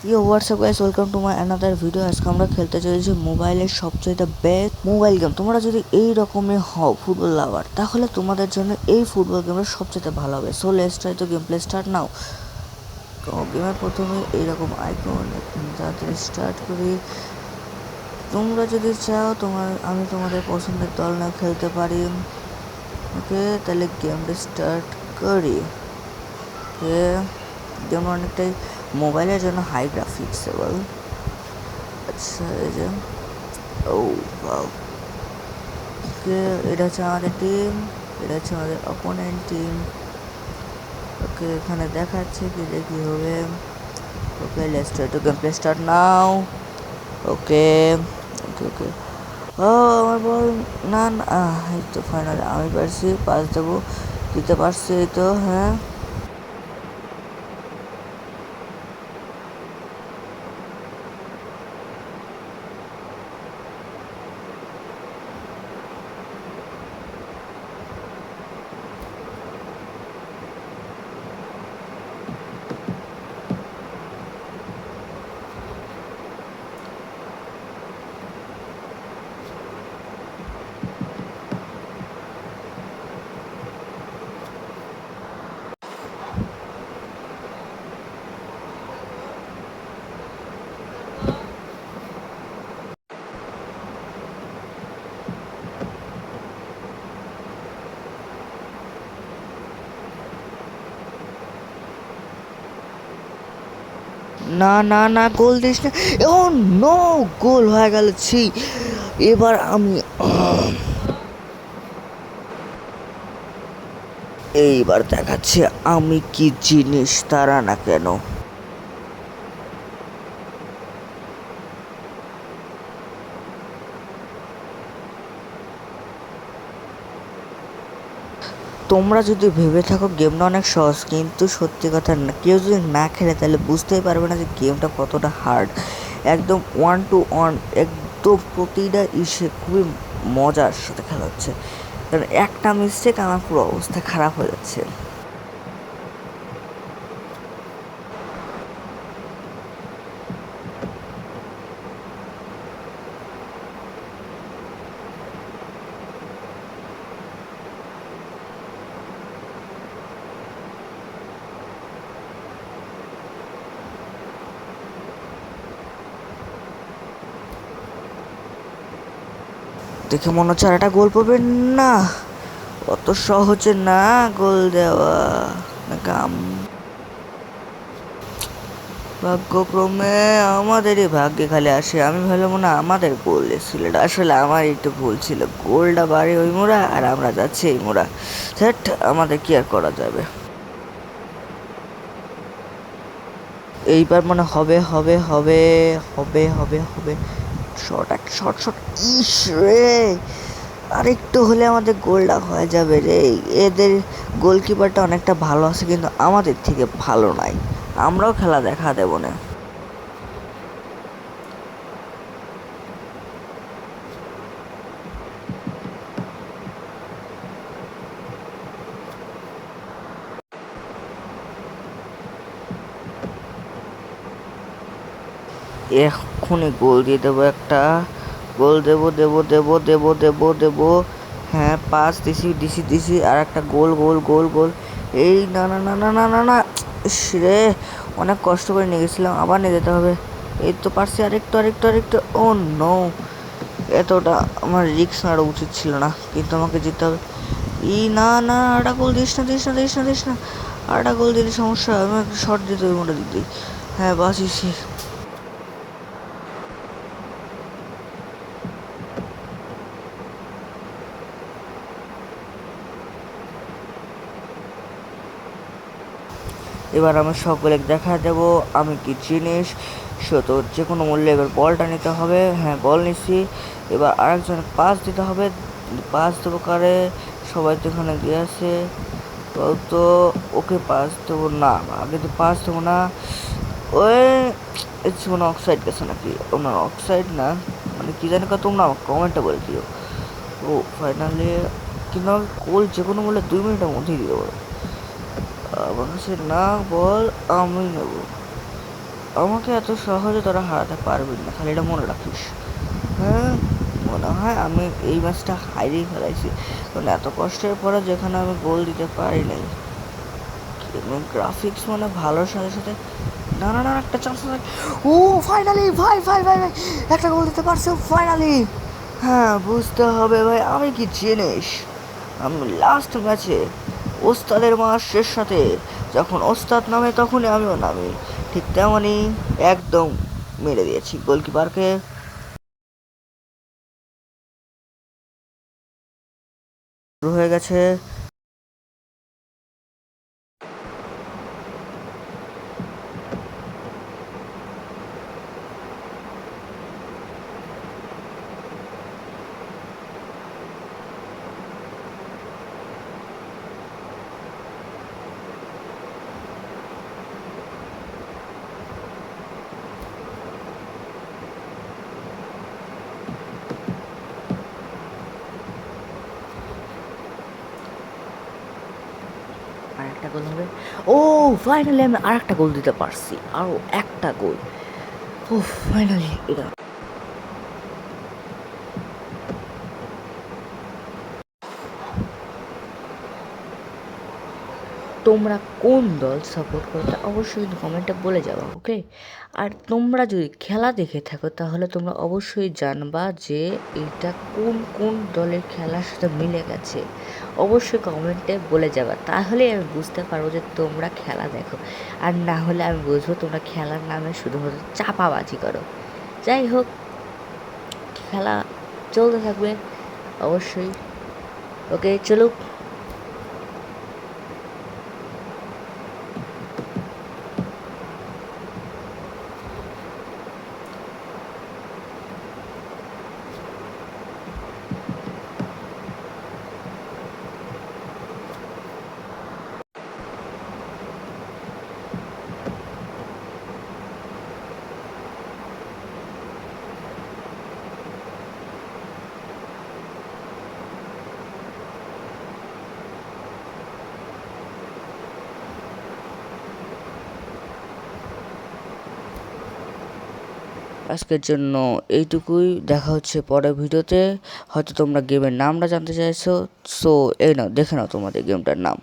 Yo WhatsApp guys, welcome to my another video. আজকে আমরা খেলতে চলেছি মোবাইলের সবচেয়ে বেস্ট মোবাইল গেম। তোমরা যদি এই রকমের হও ফুটবল লাভার, তাহলে তোমাদের জন্য এই ফুটবল গেমটা সবচেয়ে ভালো হবে। সো লেটস ট্রাই তো গেম প্লে স্টার্ট নাও। তো গেমের প্রথমে এইরকম আইকন যাতে স্টার্ট করি। তোমরা যদি চাও আমি তোমাদের পছন্দের দল না খেলতে পারি। ওকে, তাহলে গেমটা স্টার্ট করি। ওকে, গেম অনেকটাই মোবাইলের জন্য হাই গ্রাফিক্সেবল। আচ্ছা, এই যে ও ওয়াও। ওকে, এটা হচ্ছে আমাদের টিম, এটা হচ্ছে আমাদের অপোনেন্ট টিম। ওকে, এখানে দেখাচ্ছে কি দেখি হবে। Okay, let's try to game play start now. Okay okay okay ও আমার বল। না না, এই তো ফাইনাল আমি পারছি, পাস দেবো, দিতে পারছি, এই তো। হ্যাঁ, না না না, গোল দিস না। ও নো, গোল হয়ে গেল। ছি, এবার আমি এইবার দেখাচ্ছে আমি কি জিনিস, তারা না কেন। তোমরা যদি ভেবে থাকো গেমটা অনেক সহজ, কিন্তু সত্যি কথা না, কেউ যদি না খেলে তাহলে বুঝতেই পারবে না যে গেমটা কতটা হার্ড। একদম 1 to 1, একদম প্রতিটা খুবই মজার সাথে খেলা হচ্ছে। কারণ একটা মিস্টেক আমার পুরো অবস্থা খারাপ হয়ে যাচ্ছে। দেখে মনে হচ্ছে আর একটা গোল পড়বে। না, অত সহজে না গোল দেওয়া। না কাম, ভাগ্যক্রমে আমাদেরই ভাগ্যে খালি আসে। আমি ভালো মনে হয় আমাদের গোল এসেছিল, আসলে আমার একটু ভুল ছিল। গোলটা বাড়ি ওই মোড়া আর আমরা যাচ্ছি এই মোড়া। সেট, আমাদের কি আর করা যাবে। এইবার মনে হবে হবে হবে হবে হবে হবে। শট, এক শট শট। ইস রে, আরেকটু হলে আমাদের গোলটা হয়ে যাবে রে। এদের গোলকিপারটা অনেকটা ভালো আছে, কিন্তু আমাদের থেকে ভালো নাই। আমরাও খেলা দেখা দেবো না। এক্ষুনি গোল দিয়ে দেবো একটা। গোল দেবো দেবো দেবো দেবো দেবো দেবো। হ্যাঁ, পাস দিছি দিছি দিছি, আর একটা গোল গোল গোল গোল। এই না না না না না না না, ইস রে, অনেক কষ্ট করে নিয়ে গেছিলাম, আবার নিয়ে যেতে হবে। এই তো পারছি, আরেকটু আরেকটু আরেকটু। ও নো, এতটা আমার রিস্ক নেওয়া উচিত ছিল না, কিন্তু আমাকে জিততে হবে। না না, আরেকটা গোল দিস না দিস না দিস না দিস না। আরেকটা গোল দিলে সমস্যা, আমি একটা শর্ট দিতে হবে মোটা দিক দিয়ে। হ্যাঁ, বাসিছি। এবার আমি সকলে দেখা দেব আমি কি জিনিস। তো যে কোনো মূল্যে এবার বলটা নিতে হবে। হ্যাঁ, বল নিচ্ছি। এবার আরেকজন পাস দিতে হবে। পাস দেবো কারে, সবাই তো এখানে দিয়ে আছে। তো ওকে পাস দেবো না, আগে তো পাস দেবো না। ওই কোনো অফসাইড গেছে নাকি? ওনার অফসাইড না, মানে কি জানি, তোমরা আমার কমেন্টটা বলে দিও। ও ফাইনালি, কিন্তু আমাকে গোল যে কোনো মূল্যে 2 মিনিটের মধ্যেই দিয়ে দেবো। আমার কাছে না, বল আমি নেব। আমাকে এত সহজে তোরা হারাতে পারবি না, খালি এটা মনে রাখিস। হ্যাঁ, মনে হয় আমি এই ম্যাচটা হারিয়ে ফেলাইছি, কারণ এত কষ্টের পরে যেখানে আমি গোল দিতে পারি নাই। গ্রাফিক্স মানে ভালোর সাথে সাথে না না না একটা চান্স। ও ফাইনালি, ভাই ভাই ভাই ভাই একটা গোল দিতে পারছো ফাইনালি। হ্যাঁ, বুঝতে হবে ভাই আমি কি জিনিস। আমি লাস্ট ম্যাচে ওস্তাদের মাসের সাথে যখন ওস্তাদ নামে তখনই আমিও নামি, ঠিক তেমনই একদম মেরে দিয়েছি গোলকিপারকে। শুরু হয়ে গেছে। আর একটা গোল হবে। ও ফাইনালি আমি আর একটা গোল দিতে পারছি, আরও একটা গোল। ও ফাইনালি এটা। তোমরা কোন দল সাপোর্ট করো তা অবশ্যই কিন্তু কমেন্টে বলে যাবা, ওকে? আর তোমরা যদি খেলা দেখে থাকো তাহলে তোমরা অবশ্যই জানবা যে এটা কোন কোন দলের খেলার সাথে মিলে গেছে, অবশ্যই কমেন্টে বলে যাবা, তাহলে আমি বুঝতে পারবো যে তোমরা খেলা দেখো। আর না হলে আমি বুঝবো তোমরা খেলার নামে শুধুমাত্র চাপাবাজি করো। যাই হোক, খেলা চলতে থাকবে অবশ্যই, ওকে চলুক। আজকের জন্য এইটুকুই, দেখা হচ্ছে পরের ভিডিওতে। হয়তো তোমরা গেমের নামটা জানতে চাইছো, সো এই নাও দেখে নাও তোমাদের গেমটার নাম।